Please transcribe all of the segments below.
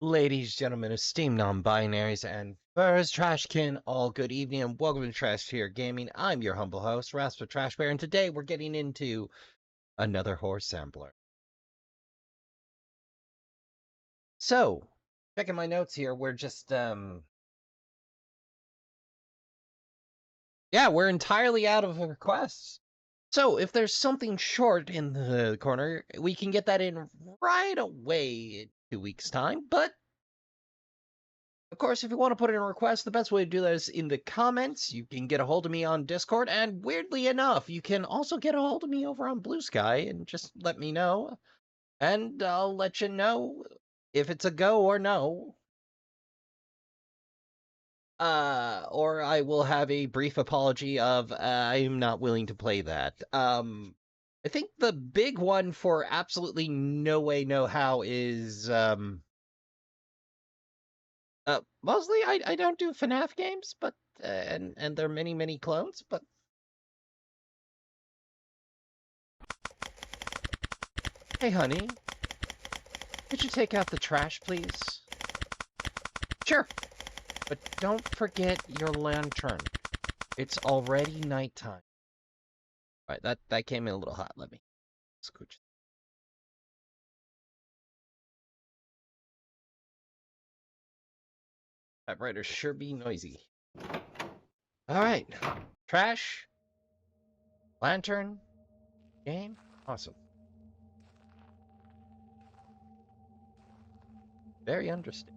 Ladies, gentlemen, esteemed non-binaries, and first trashkin, all good evening and welcome to Trash Tier Gaming. I'm your humble host, Raspa Trash Bear, and today we're getting into another horse sampler. So, checking my notes here, we're just, yeah, we're entirely out of requests. So, if there's something short in the corner, we can get that in right away in 2 weeks' time, but of course, if you want to put in a request, the best way to do that is in the comments. You can get a hold of me on Discord, and weirdly enough, you can also get a hold of me over on Blue Sky and just let me know, and I'll let you know if it's a go or no. Or I will have a brief apology of I'm not willing to play that. I think the big one for absolutely no way, no how is mostly I don't do FNAF games, but and there are many clones, but hey honey, could you take out the trash, please? Sure, but don't forget your lantern. It's already nighttime. All right, that came in a little hot. Let me scooch. Typewriters sure be noisy. All right, trash, lantern, game, awesome. Very interesting.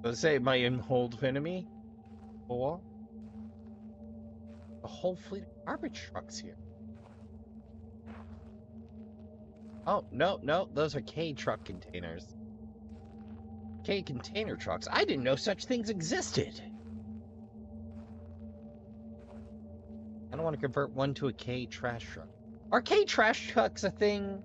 Let's say my old enemy, or a whole fleet of garbage trucks here. Oh, no, those are K truck containers. K container trucks? I didn't know such things existed. I don't want to convert one to a K trash truck. Are K trash trucks a thing?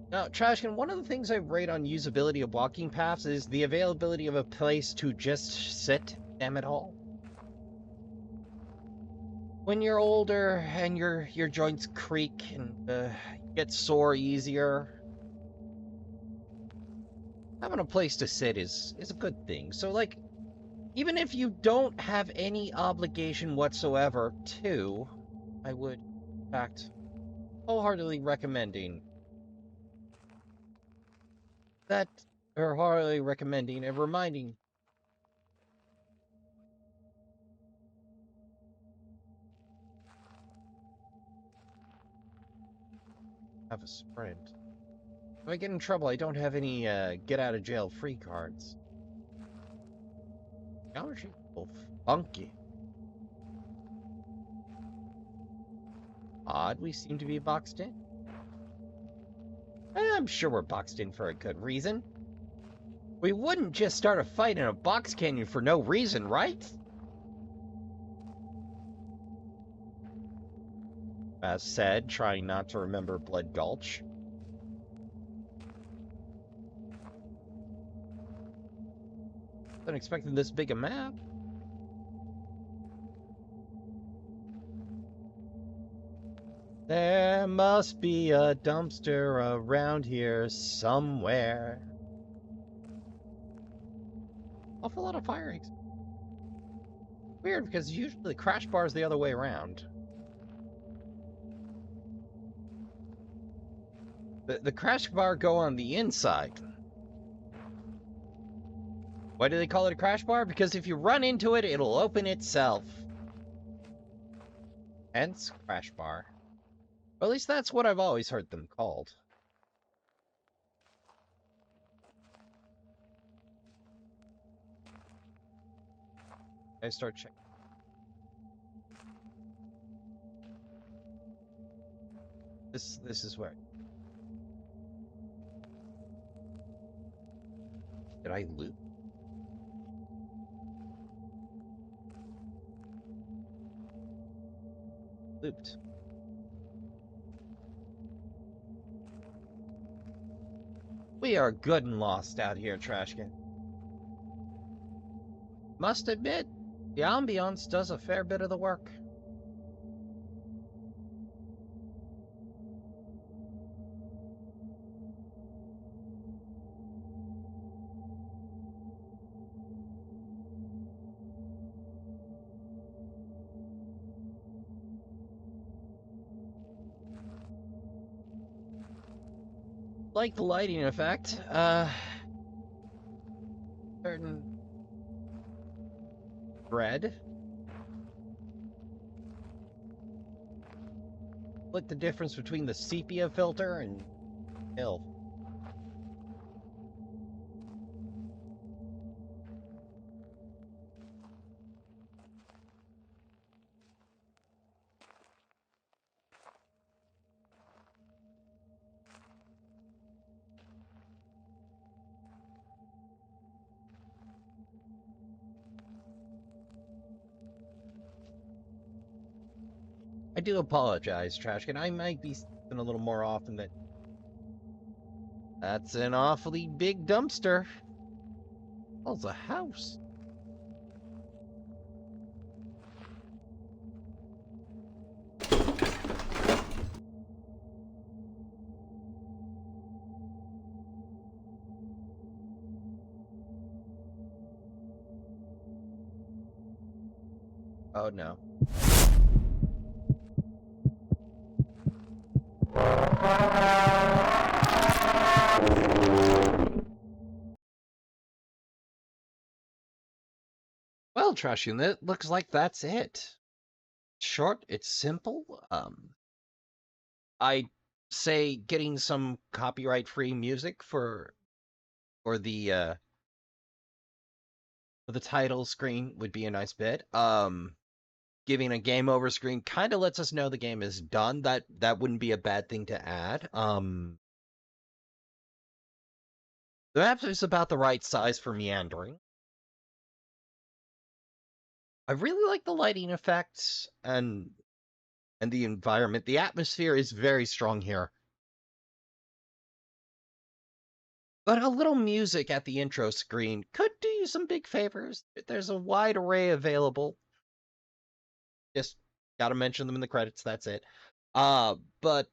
Now, Trashkin, one of the things I rate on usability of walking paths is the availability of a place to just sit, damn it all. When you're older and your joints creak and get sore easier, having a place to sit is a good thing. So, like, even if you don't have any obligation whatsoever to, I would, in fact, wholeheartedly recommending that, or wholeheartedly recommending and reminding. Have a sprint. If I get in trouble, I don't have any get out of jail free cards. Geometry funky. Odd, we seem to be boxed in. I'm sure we're boxed in for a good reason. We wouldn't just start a fight in a box canyon for no reason, right? As said, trying not to remember Blood Gulch. Wasn't expecting this big a map. There must be a dumpster around here somewhere. Awful lot of fire eggs. Weird, because usually the crash bar is the other way around. The crash bar go on the inside. Why do they call it a crash bar? Because if you run into it, it'll open itself. Hence, crash bar. Or at least that's what I've always heard them called. I start checking. This is where. Did I loot? Looped. We are good and lost out here, Trashkin. Must admit, the ambiance does a fair bit of the work. Like the lighting effect, certain red. Like the difference between the sepia filter and hill. I do apologize, Trashkin. I might be speaking a little more often than... That's an awfully big dumpster. Oh, it's a house. Oh, no. Well, Trashkin, it looks like that's it. Short, it's simple. I'd say getting some copyright-free music for the title screen would be a nice bit. Giving a game over screen kind of lets us know the game is done. That wouldn't be a bad thing to add. The map is about the right size for meandering. I really like the lighting effects and the environment. The atmosphere is very strong here. But a little music at the intro screen could do you some big favors. There's a wide array available. Just gotta mention them in the credits, that's it. But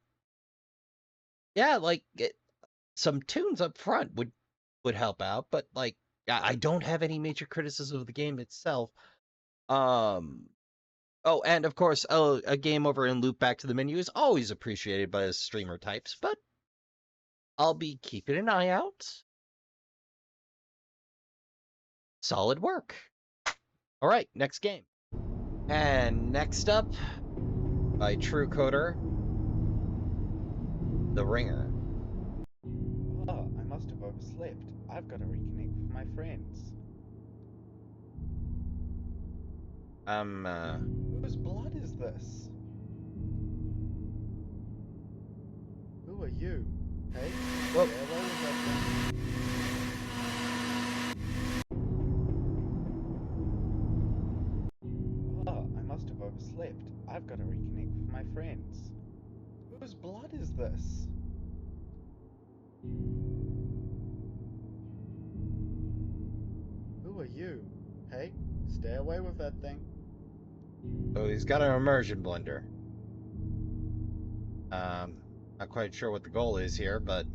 yeah, like some tunes up front would help out, but like I don't have any major criticism of the game itself. Oh, and of course, a game over and loop back to the menu is always appreciated by the streamer types, but I'll be keeping an eye out. Solid work. All right, next game. And next up, by TrueCoder, The Ringer. Oh, I must have overslept. I've got to reconnect with my friends. Whose blood is this? Who are you? Hey? Whoa. Oh, I must have overslept. I've got to reconnect with my friends. Whose blood is this? Who are you? Hey, stay away with that thing. So he's got an immersion blender. Not quite sure what the goal is here, but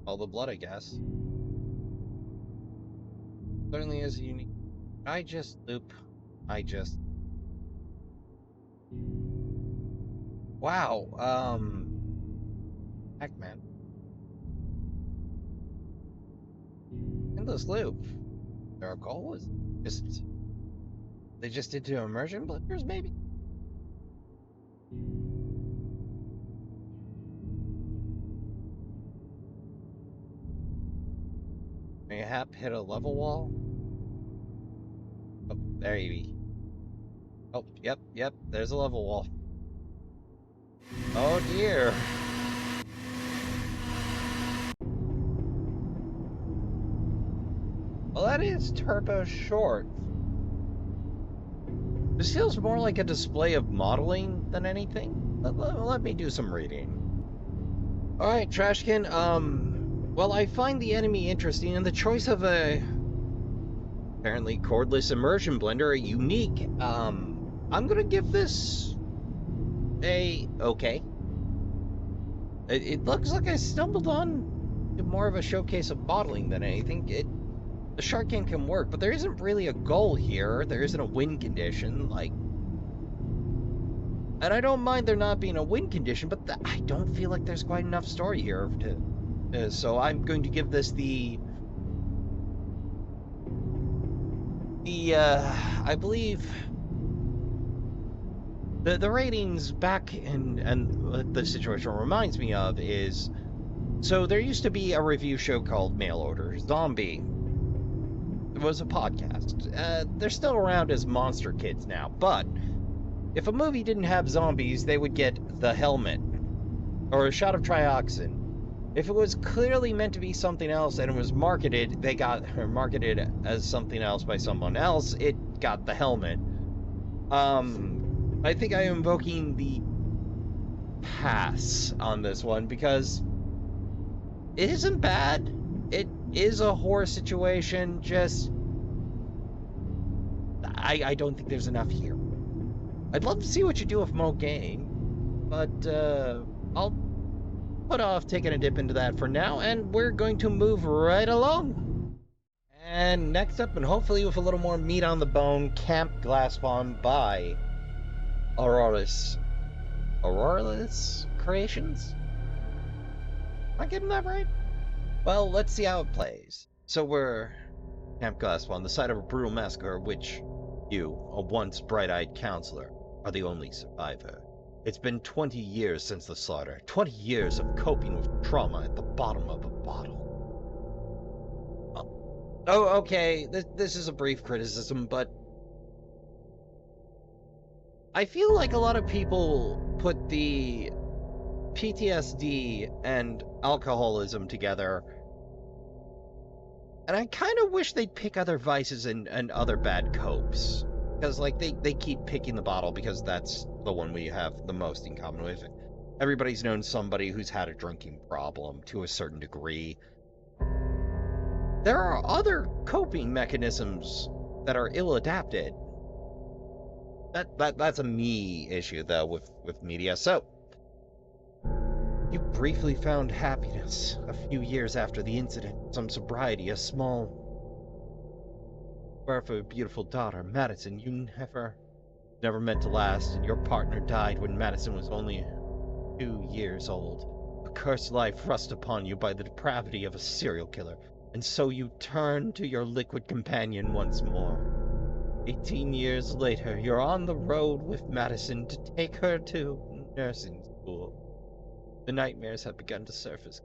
all the blood, I guess. Certainly is unique. I just loop. Wow, heck, man. Endless loop. Their goal is just... They just did 2 immersion blenders, maybe? Mayhap hit a level wall? Oh, there you be. Oh, yep, there's a level wall. Oh dear. Well, that is turbo short. This feels more like a display of modeling than anything. Let me do some reading. Alright, Trashkin, well, I find the enemy interesting and the choice of a apparently cordless immersion blender unique. I'm gonna give this a okay. It looks like I stumbled on more of a showcase of modeling than anything. The shark game can work, but there isn't really a goal here. There isn't a win condition, like... And I don't mind there not being a win condition, but I don't feel like there's quite enough story here to... so I'm going to give this I believe... The ratings back and what the situation reminds me of is... So there used to be a review show called Mail Order Zombie. It was a podcast. They're still around as Monster Kids now, but if a movie didn't have zombies, they would get The Helmet or a shot of trioxin. If it was clearly meant to be something else and it was marketed, marketed as something else by someone else, it got The Helmet. I think I am invoking the pass on this one because it isn't bad. It is a horror situation, just... I don't think there's enough here. I'd love to see what you do with Mo Game, but I'll put off taking a dip into that for now, and we're going to move right along. And next up, and hopefully with a little more meat on the bone, Camp Glaspond.by Auralis. Auralis Creations? Am I getting that right? Well, let's see how it plays. So we're Camp Glaspond, the site of a brutal massacre, which you, a once bright-eyed counselor, are the only survivor. It's been 20 years since the slaughter. 20 years of coping with trauma at the bottom of a bottle. Oh, okay, this is a brief criticism, but I feel like a lot of people put the PTSD and alcoholism together, and I kind of wish they'd pick other vices and other bad copes, because like they keep picking the bottle because that's the one we have the most in common with. Everybody's known somebody who's had a drinking problem to a certain degree. There are other coping mechanisms that are ill-adapted. That's a me issue though with media. So you briefly found happiness a few years after the incident, some sobriety, a small birth of a beautiful daughter, Madison. You never meant to last, and your partner died when Madison was only 2 years old. A cursed life thrust upon you by the depravity of a serial killer, and so you turn to your liquid companion once more. 18 years later, you're on the road with Madison to take her to nursing school. The nightmares have begun to surface.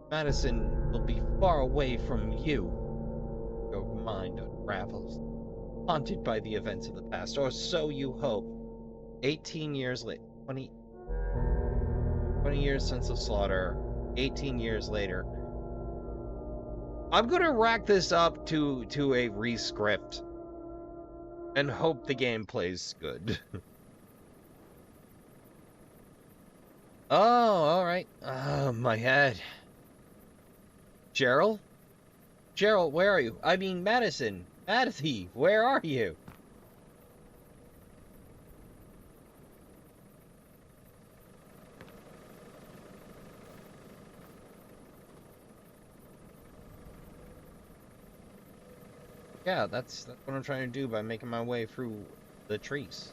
Madison will be far away from you. Your mind unravels, haunted by the events of the past, or so you hope. 18 years later, 20 years since the slaughter, 18 years later. I'm gonna rack this up to a rescript and hope the game plays good. Oh, alright. My head. Gerald? Gerald, where are you? I mean, Madison. Madison, where are you? Yeah, that's what I'm trying to do by making my way through the trees.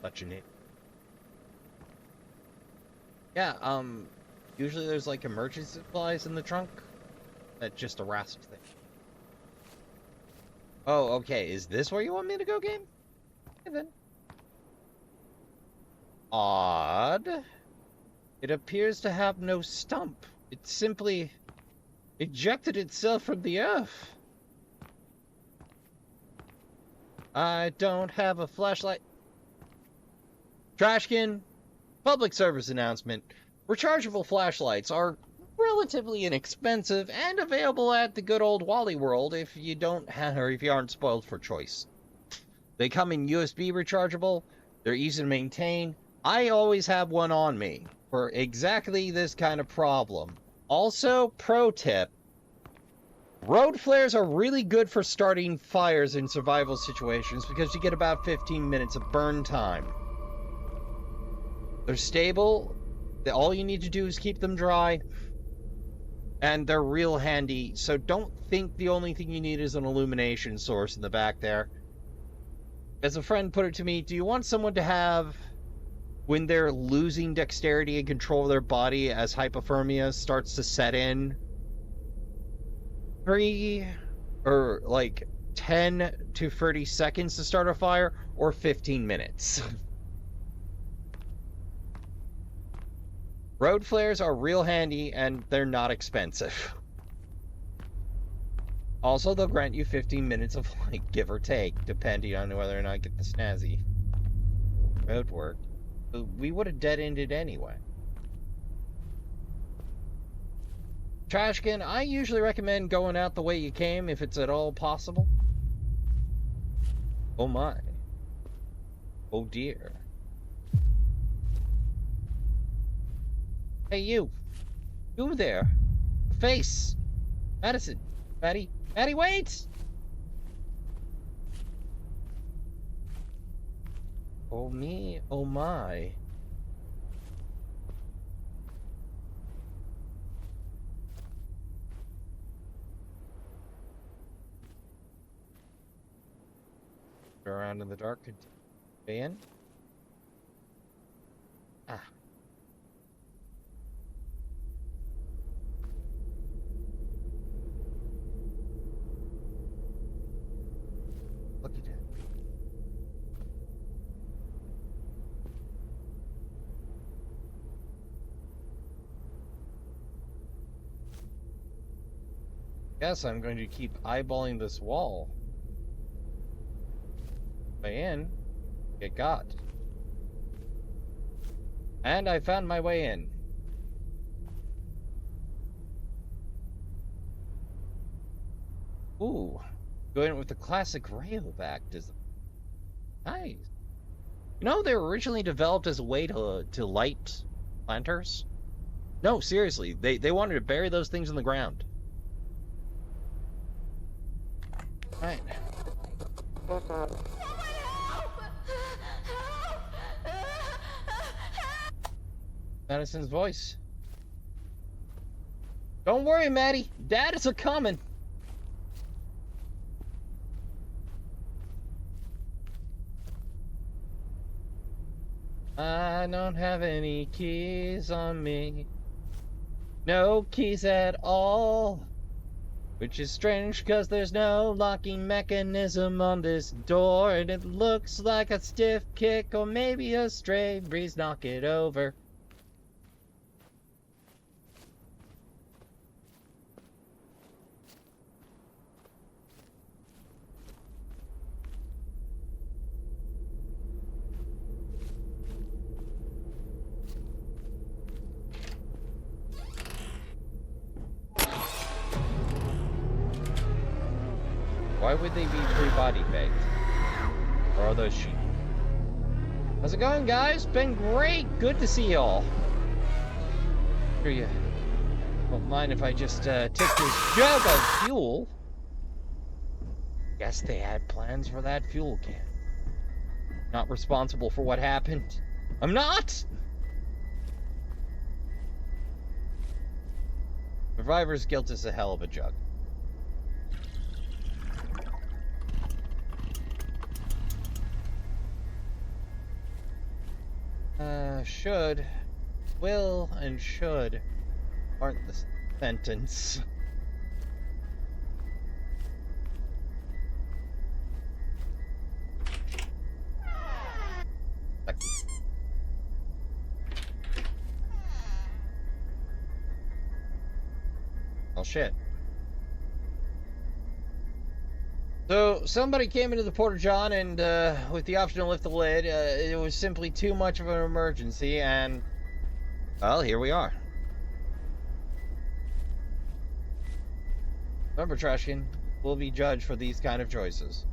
Touching it. Yeah, usually there's like emergency supplies in the trunk. That's just a rasp thing. Oh, okay. Is this where you want me to go, game? Okay, then. Odd. It appears to have no stump. It simply ejected itself from the earth. I don't have a flashlight. Trashkin, public service announcement. Rechargeable flashlights are relatively inexpensive and available at the good old Wally World if you don't have, or if you aren't spoiled for choice. They come in USB rechargeable. They're easy to maintain. I always have one on me for exactly this kind of problem. Also, pro tip, road flares are really good for starting fires in survival situations because you get about 15 minutes of burn time. They're stable. All you need to do is keep them dry. And they're real handy, so don't think the only thing you need is an illumination source in the back there. As a friend put it to me, do you want someone to have, when they're losing dexterity and control of their body as hypothermia starts to set in, 10 to 30 seconds to start a fire, or 15 minutes? Road flares are real handy, and they're not expensive. Also, they'll grant you 15 minutes of light, give or take, depending on whether or not you get the snazzy road work. We would have dead-ended anyway. Trashkin, I usually recommend going out the way you came if it's at all possible. Oh my. Oh dear. Hey you. You there. Face. Madison. Maddie. Maddie, wait! Oh me, oh my. Go around in the dark. Van? Ah. Look at it. Guess I'm going to keep eyeballing this wall. Way in, get got. And I found my way in. Ooh. Going with the classic railback design. Nice. You know, they were originally developed as a way to light planters. No, seriously, they wanted to bury those things in the ground. Right. Madison's voice. Don't worry, Maddie. Dad is a-coming. I don't have any keys on me. No keys at all. Which is strange, cause there's no locking mechanism on this door, and it looks like a stiff kick or maybe a stray breeze knock it over. Why would they be free-body baked? Or are those sheep? How's it going, guys? Been great. Good to see y'all. Sure you won't mind if I just take this jug of fuel. Guess they had plans for that fuel can. Not responsible for what happened. I'm not! Survivor's guilt is a hell of a jug. Should, will, and should aren't the sentence. Oh shit. So, somebody came into the Porta-John and, with the option to lift the lid, it was simply too much of an emergency, and, well, here we are. Remember, Trashkin, we'll be judged for these kind of choices.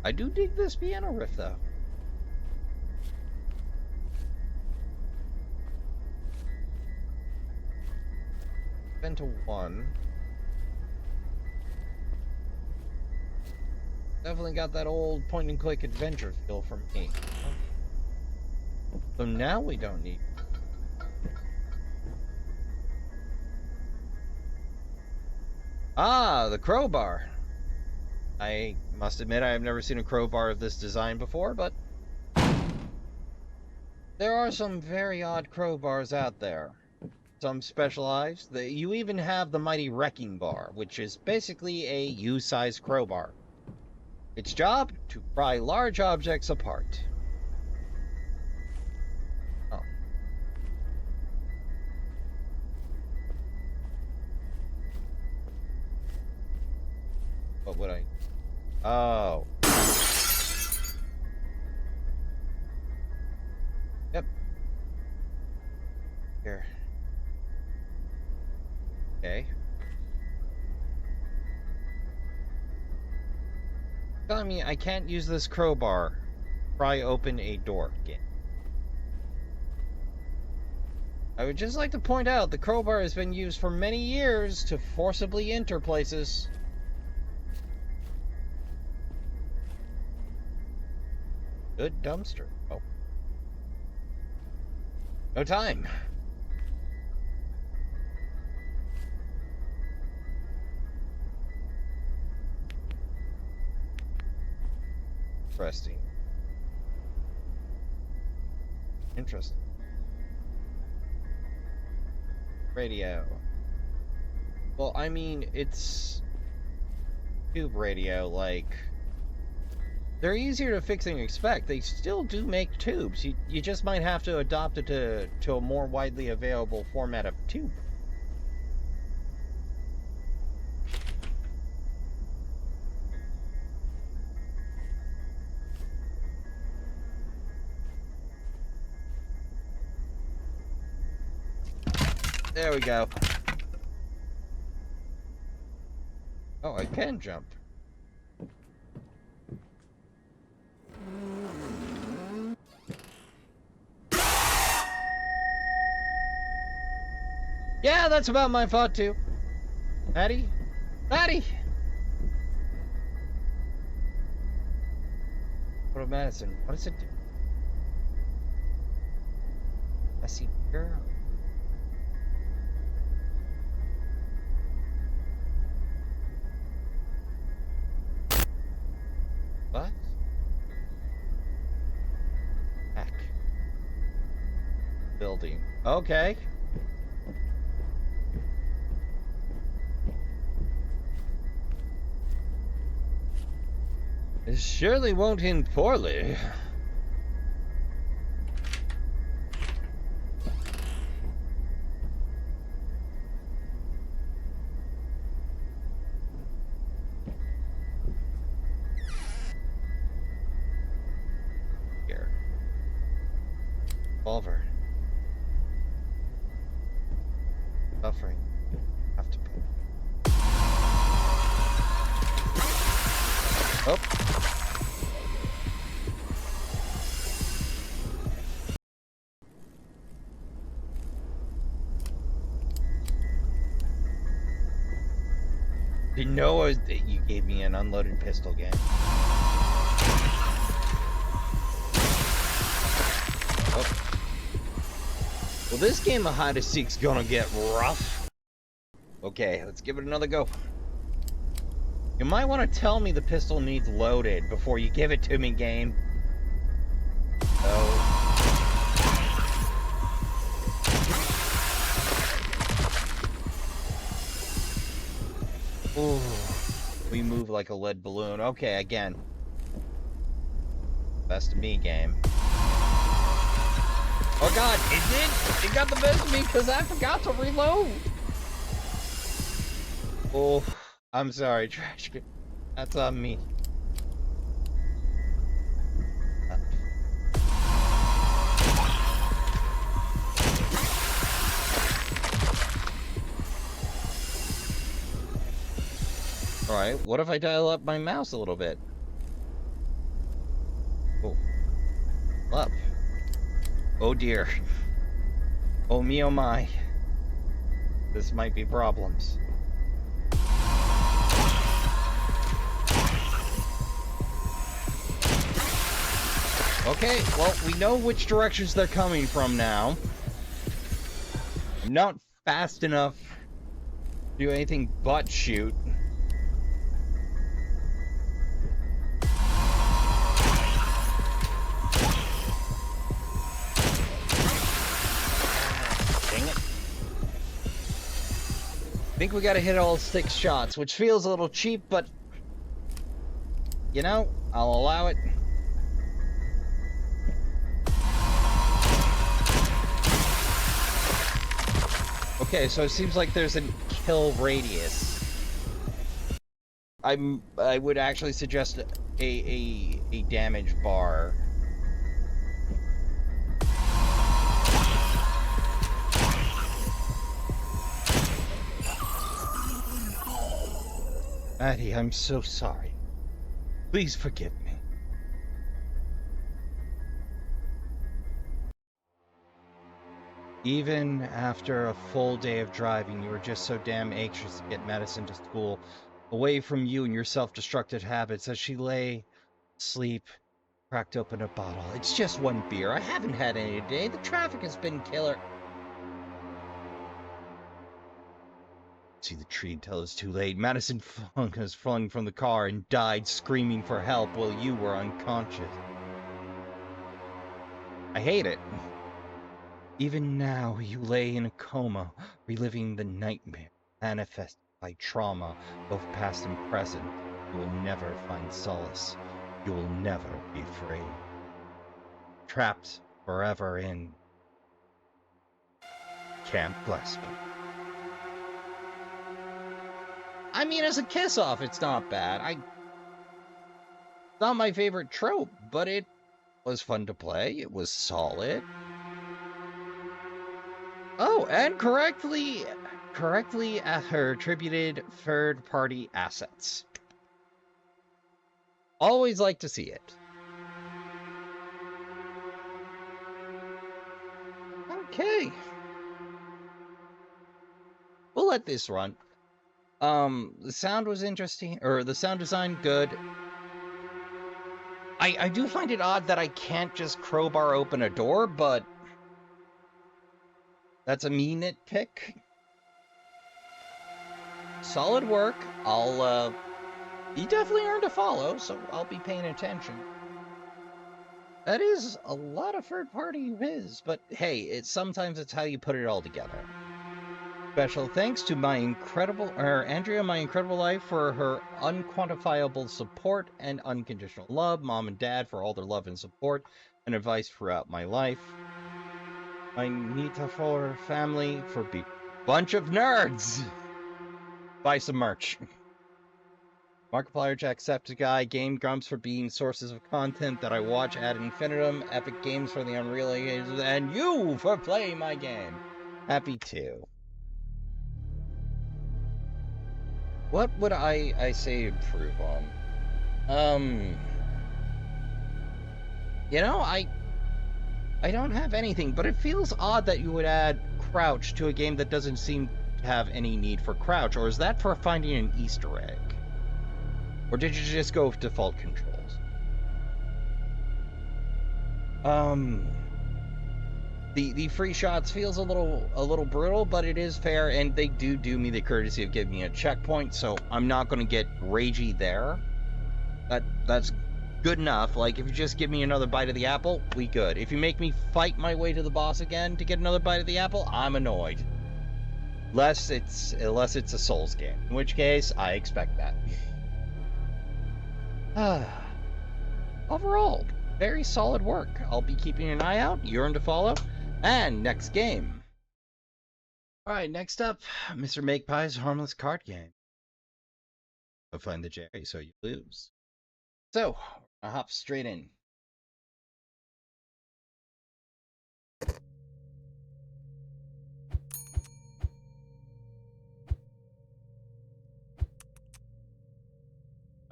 I do dig this piano riff, though. Been to 1. Definitely got that old point-and-click adventure feel from me. So now we don't need... Ah, the crowbar. I must admit I have never seen a crowbar of this design before, but there are some very odd crowbars out there. Some specialized. You even have the mighty wrecking bar, which is basically a U-sized crowbar. Its job? To pry large objects apart. Oh. What would I... Oh. Yep. Here. Okay. Telling me I can't use this crowbar to pry open a door again. I would just like to point out the crowbar has been used for many years to forcibly enter places. Good dumpster. Oh. No time. Interesting. Interesting. Radio. Well, I mean, it's tube radio, like... They're easier to fix than you expect. They still do make tubes. You just might have to adopt it to a more widely available format of tube. There we go. Oh, I can jump. Yeah, that's about my thought too. Maddie? Maddie! What of medicine? What does it do? I see girl. What? Back. Building. Okay. It surely won't end poorly. Here. Revolver. Buffering. Have to put. Oh. Didn't know that you gave me an unloaded pistol game. Oh. Well, this game of hide and seek's gonna get rough. Okay, let's give it another go. You might want to tell me the pistol needs loaded before you give it to me, game. Oh. Ooh, we move like a lead balloon. Okay, again. Best of me, game. Oh god, it did! It got the best of me because I forgot to reload! Oh, I'm sorry, Trash. That's on me. Alright, what if I dial up my mouse a little bit? Oh. Up. Oh dear. Oh me, oh my. This might be problems. Okay, well, we know which directions they're coming from now. I'm not fast enough to do anything but shoot. Dang it. I think we gotta hit all 6 shots, which feels a little cheap, but you know, I'll allow it. Okay, so it seems like there's a kill radius. I would actually suggest a damage bar. Maddie, I'm so sorry. Please forgive me. Even after a full day of driving, you were just so damn anxious to get Madison to school, away from you and your self-destructive habits. As she lay asleep, cracked open a bottle. It's just one beer. I haven't had any today. The traffic has been killer. See the tree until it's too late. Madison was flung from the car and died screaming for help while you were unconscious. I hate it. Even now, you lay in a coma, reliving the nightmare manifested by trauma, both past and present. You will never find solace. You will never be free. Trapped forever in Camp Glaspond. I mean, as a kiss-off, it's not bad. It's not my favorite trope, but it was fun to play. It was solid. Oh, and correctly attributed third-party assets. Always like to see it. Okay. We'll let this run. The sound was interesting, or the sound design good. I do find it odd that I can't just crowbar open a door, but that's a me nitpick. Solid work. He definitely earned a follow, so I'll be paying attention. That is a lot of third-party whiz, but hey, sometimes it's how you put it all together. Special thanks to Andrea, my incredible life, for her unquantifiable support and unconditional love. Mom and Dad for all their love and support and advice throughout my life. My Nitafor family for being a bunch of nerds. Buy some merch. Markiplier, Jacksepticeye, Game Grumps for being sources of content that I watch ad infinitum, Epic Games for the Unreal Engine, and you for playing my game. Happy to. What would I say improve on? You know, I don't have anything, but it feels odd that you would add crouch to a game that doesn't seem to have any need for crouch, or is that for finding an Easter egg? Or did you just go with default controls? The free shots feels a little brutal, but it is fair, and they do me the courtesy of giving me a checkpoint, so I'm not going to get ragey there. That's good enough. Like, if you just give me another bite of the apple, we good. If you make me fight my way to the boss again to get another bite of the apple, I'm annoyed. Unless it's a Souls game, in which case I expect that. Overall, very solid work. I'll be keeping an eye out. You're to follow. And next game. Alright, next up, Mr.Magpie's Harmless card game. Go find the Jerry so you lose. So, I'll hop straight in.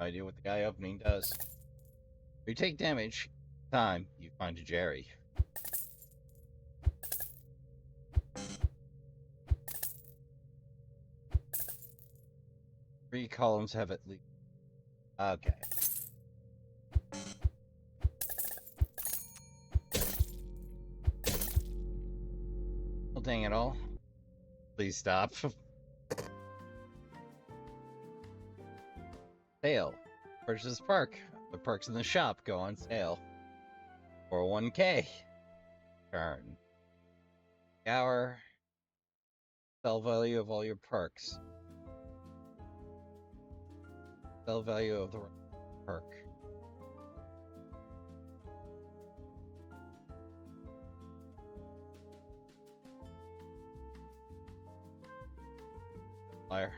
idea what the guy opening does. If you take damage, time you find a Jerry. 3 columns have at least. Okay. Well, dang it all. Please stop. Sale. Purchase park. The perks in the shop go on sale. For 1K. Turn. Hour. Sell value of all your perks. Sell value of the perk. Fire.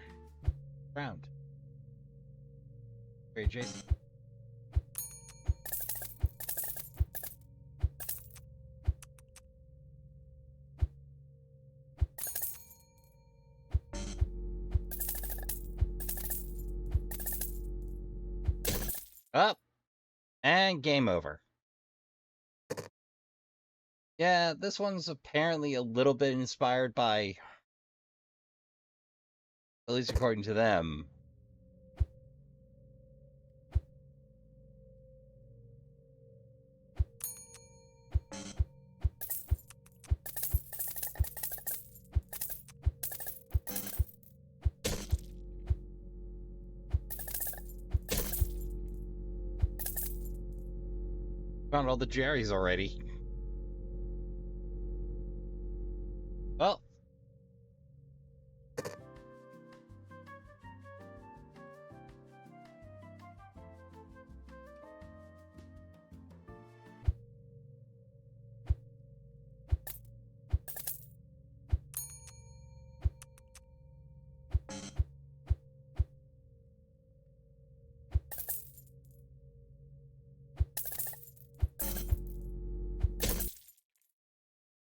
Round. Very Jason. Up. And game over. Yeah, this one's apparently a little bit inspired by, at least according to them, found all the Jerrys already. Well.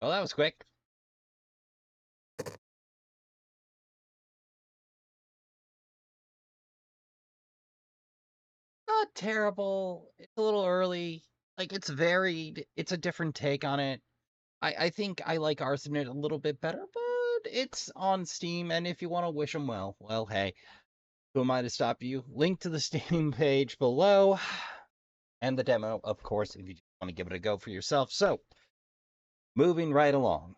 Well, that was quick. Not terrible. It's a little early. Like, it's varied. It's a different take on it. I think I like Arsonite a little bit better, but it's on Steam, and if you want to wish them well, hey, who am I to stop you? Link to the Steam page below, and the demo, of course, if you want to give it a go for yourself. So, moving right along.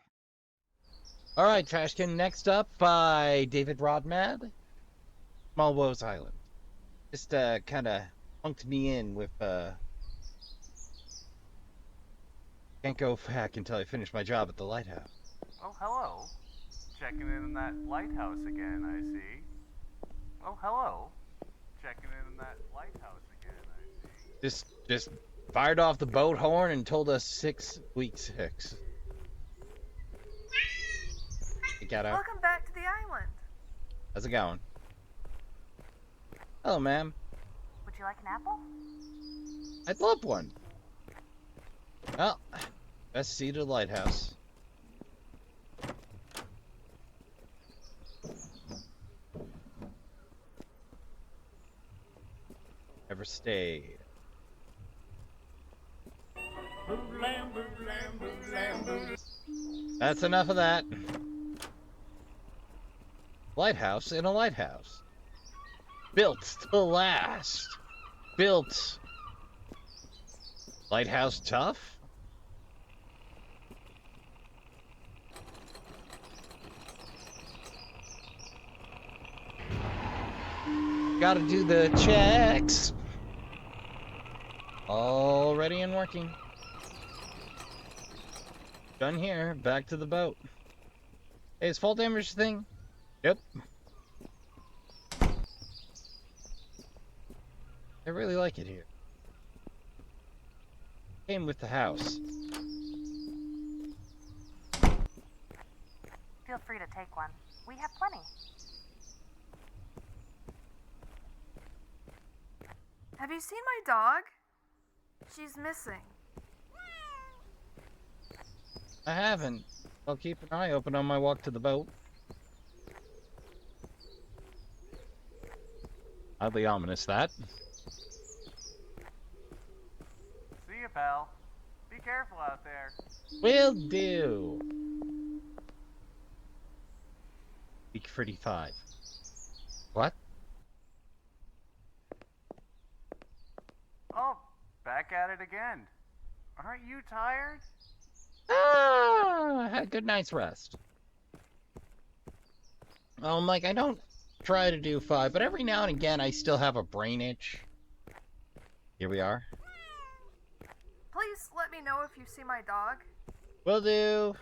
All right, Trashkin, next up by davidrodmad, Small Woes Island. Just kind of punked me in with can't go back until I finish my job at the lighthouse. Oh, hello. Checking in that lighthouse again, I see. Oh, hello. Checking in that lighthouse again, I see. Just fired off the boat horn and told us 6 weeks 6. Hey, Gato. Welcome back to the island. How's it going? Hello, ma'am. Would you like an apple? I'd love one. Well, best seat at the lighthouse. Ever stayed. That's enough of that. Lighthouse in a lighthouse. Built to last. Built. Lighthouse tough? Gotta do the checks. All ready and working. Done here. Back to the boat. Hey, is fall damage a thing? Yep. I really like it here. Came with the house. Feel free to take one. We have plenty. Have you seen my dog? She's missing. I haven't. I'll keep an eye open on my walk to the boat. Oddly ominous, that. pal. Be careful out there. Will do. Week 35. What? Oh, back at it again. Aren't you tired? I had a good night's rest. Like, I don't try to do 5, but every now and again I still have a brain itch. Here we are. Please let me know if you see my dog. Will do.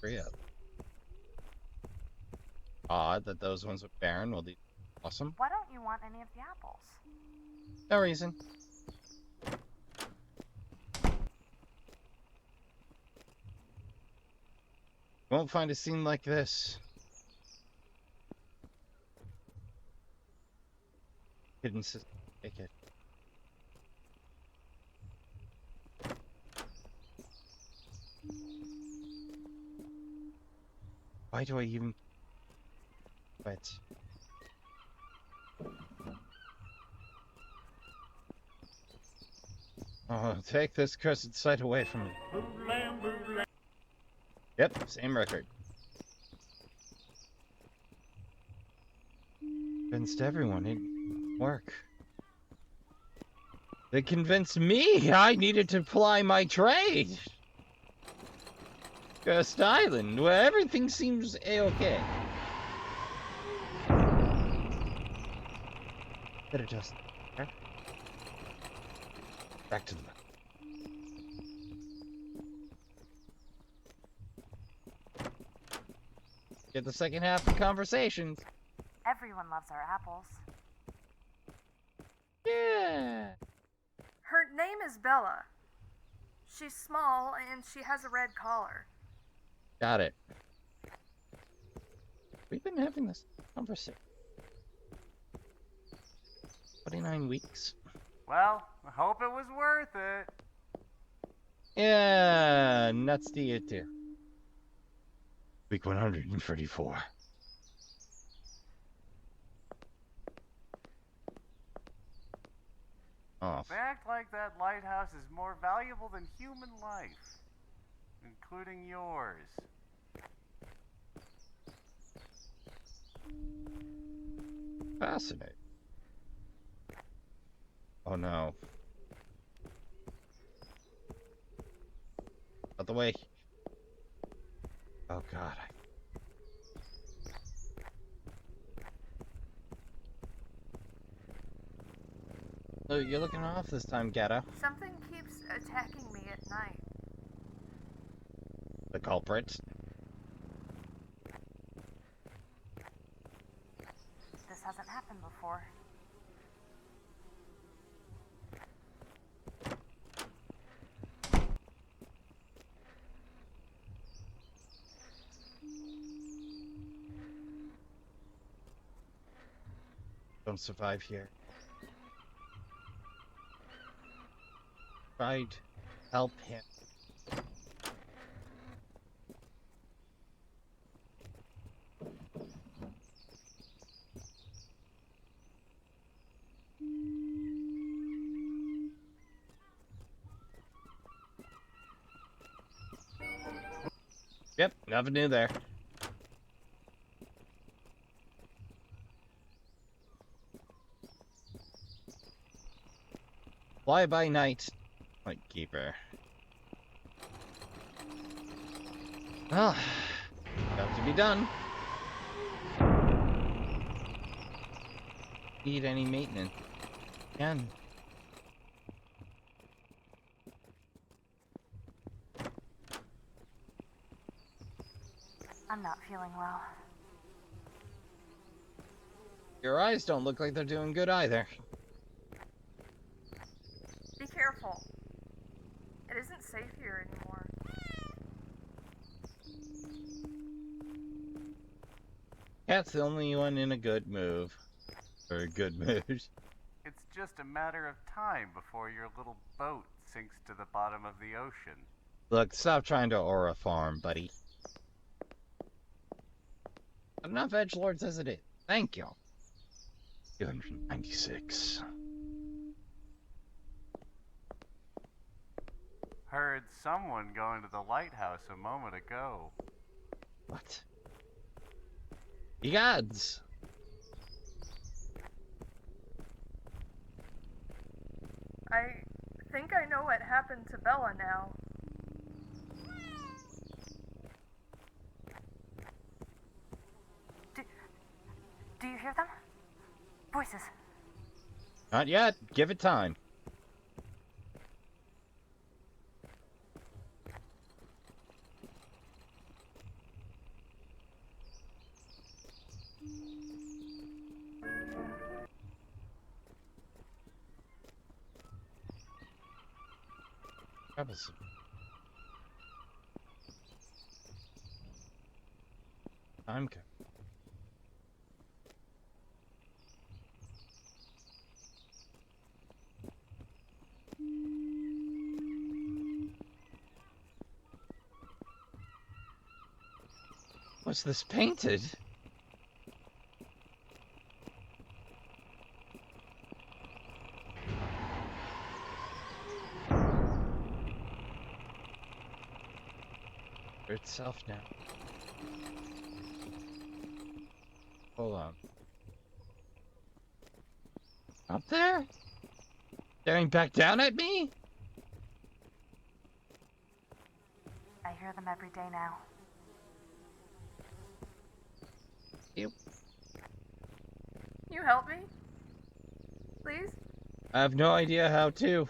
Hurry up. Odd that those ones with Baron will be awesome. Why don't you want any of the apples? No reason. Won't find a scene like this. Hidden system. Take it. Why do I even... Wait. Oh, take this cursed sight away from me. Yep, same record. Convinced everyone it didn't work. They convinced me I needed to ply my trade. Cursed Island, where everything seems a-okay. Better just... Okay. Back to the... Get the second half of conversations. Everyone loves our apples. Yeah. Her name is Bella. She's small and she has a red collar. Got it. We've been having this conversation. 29 weeks. Well, I hope it was worth it. Yeah, nuts to you too. Week 134. Off. They act like that lighthouse is more valuable than human life, including yours. Fascinating. Oh no. Out the way. Oh god. Oh, you're looking off this time, Gato. Something keeps attacking me at night. The culprit. This hasn't happened before. Don't survive here. Tried to help him. Yep, nothing new there. Fly by night, Lightkeeper. Well, got to be done. Need any maintenance? Can. I'm not feeling well. Your eyes don't look like they're doing good either. Be careful. It isn't safe here anymore. Cat's the only one in a good move. Or a good mood. It's just a matter of time before your little boat sinks to the bottom of the ocean. Look, stop trying to aura farm, buddy. Enough edgelords as it is. Thank you. 296. heard someone going to the lighthouse a moment ago. What? Ye gods! I think I know what happened to Bella now. Do you hear them? Voices. Not yet. Give it time. Troublesome. I'm good. What's this painted? For itself now. Hold on. Up there? Staring back down at me? I hear them every day now. Yep. You help me? Please? I have no idea how to.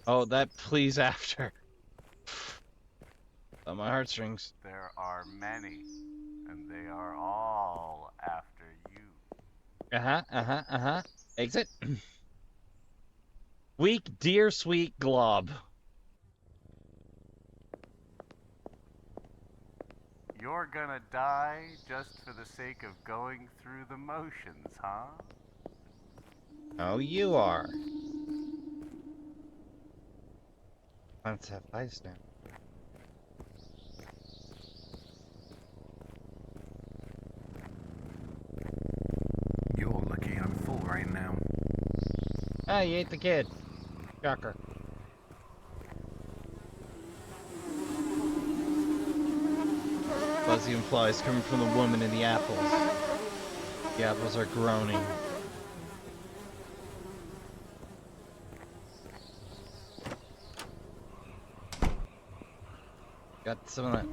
Oh, that please after. On my heartstrings. There are many, and they are all after you. Exit. Weak, dear, sweet glob. You're gonna die just for the sake of going through the motions, huh? Oh, you are. Let's have ice now. You're lucky I'm full right now. Ah, you ate the kid. Shocker. Fuzzy and flies coming from the woman in the apples. The apples are groaning. Got some of that.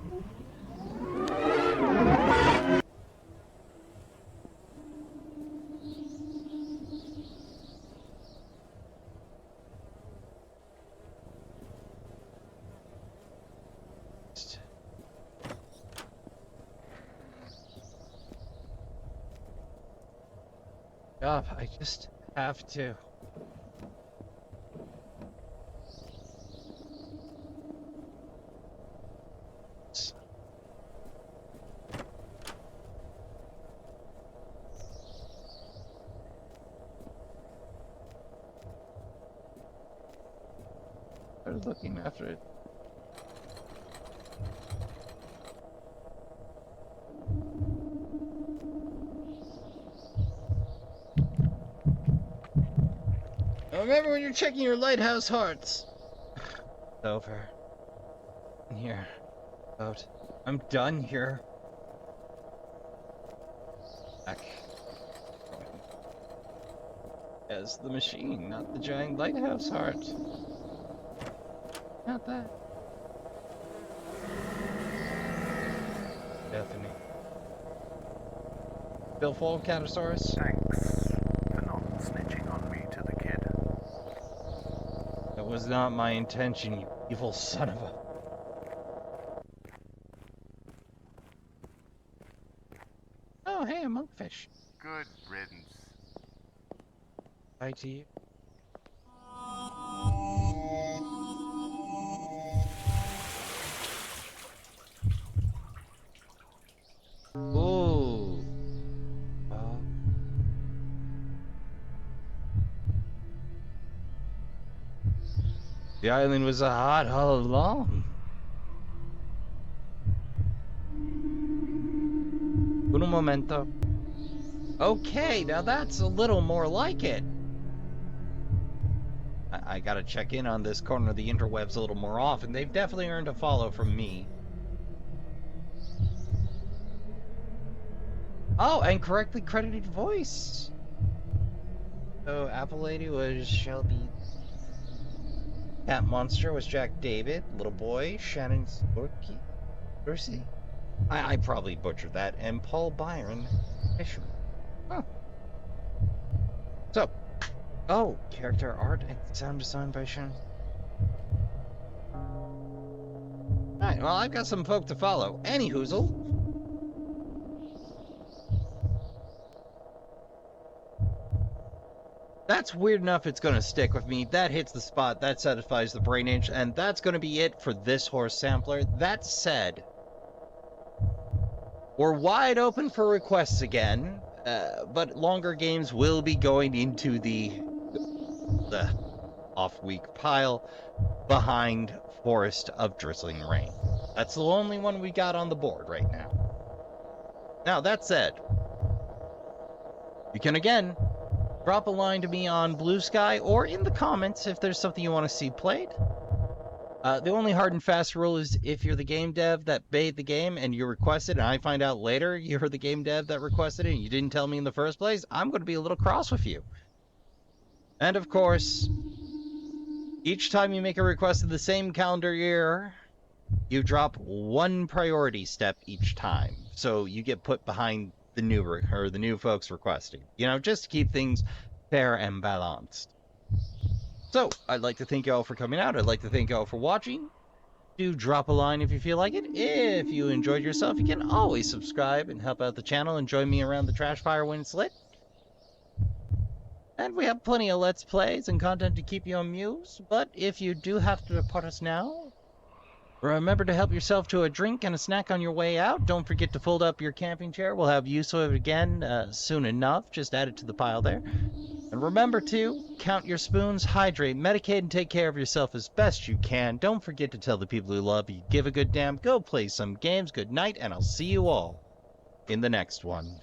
I just have to. Started looking after it. Now remember when you're checking your lighthouse hearts. It's over. In here. Out. I'm done here. Back. As the machine, not the giant lighthouse heart. Not that. Bethany. Bill Fall, Countersaurus. Thanks for not snitching on me to the kid. That was not my intention, you evil son of a... Oh, hey, a monkfish. Good riddance. Bye to you. Ooh. Oh. The island was a hot all along. Un momento. Okay, now that's a little more like it. I gotta check in on this corner of the interwebs a little more often. They've definitely earned a follow from me. Oh, and correctly credited voice. So, Apple Lady was Shelby. Cat Monster was Jack David. Little Boy, Shannon Dorsey. I probably butchered that. And Paul Byron Fisher. Huh. So, oh, character art and sound design by Shannon. Alright, well, I've got some folk to follow. Anyhoozle. That's weird enough it's going to stick with me. That hits the spot. That satisfies the brain itch. And that's going to be it for this horse sampler. That said, we're wide open for requests again. But longer games will be going into the off-week pile behind Forest of Drizzling Rain. That's the only one we got on the board right now. Now, that said, you can again drop a line to me on Blue Sky or in the comments if there's something you want to see played. The only hard and fast rule is if you're the game dev that made the game and you requested and I find out later you're the game dev that requested it and you didn't tell me in the first place, I'm going to be a little cross with you. And of course, each time you make a request in the same calendar year, you drop one priority step each time. So you get put behind the new folks requesting. You know, just to keep things fair and balanced. So, I'd like to thank you all for coming out. I'd like to thank you all for watching. Do drop a line if you feel like it. If you enjoyed yourself, you can always subscribe and help out the channel and join me around the trash fire when it's lit. And we have plenty of Let's Plays and content to keep you amused, but if you do have to depart us now, remember to help yourself to a drink and a snack on your way out. Don't forget to fold up your camping chair. We'll have use of it again soon enough. Just add it to the pile there. And remember to count your spoons, hydrate, medicate, and take care of yourself as best you can. Don't forget to tell the people who love you, give a good damn, go play some games. Good night, and I'll see you all in the next one.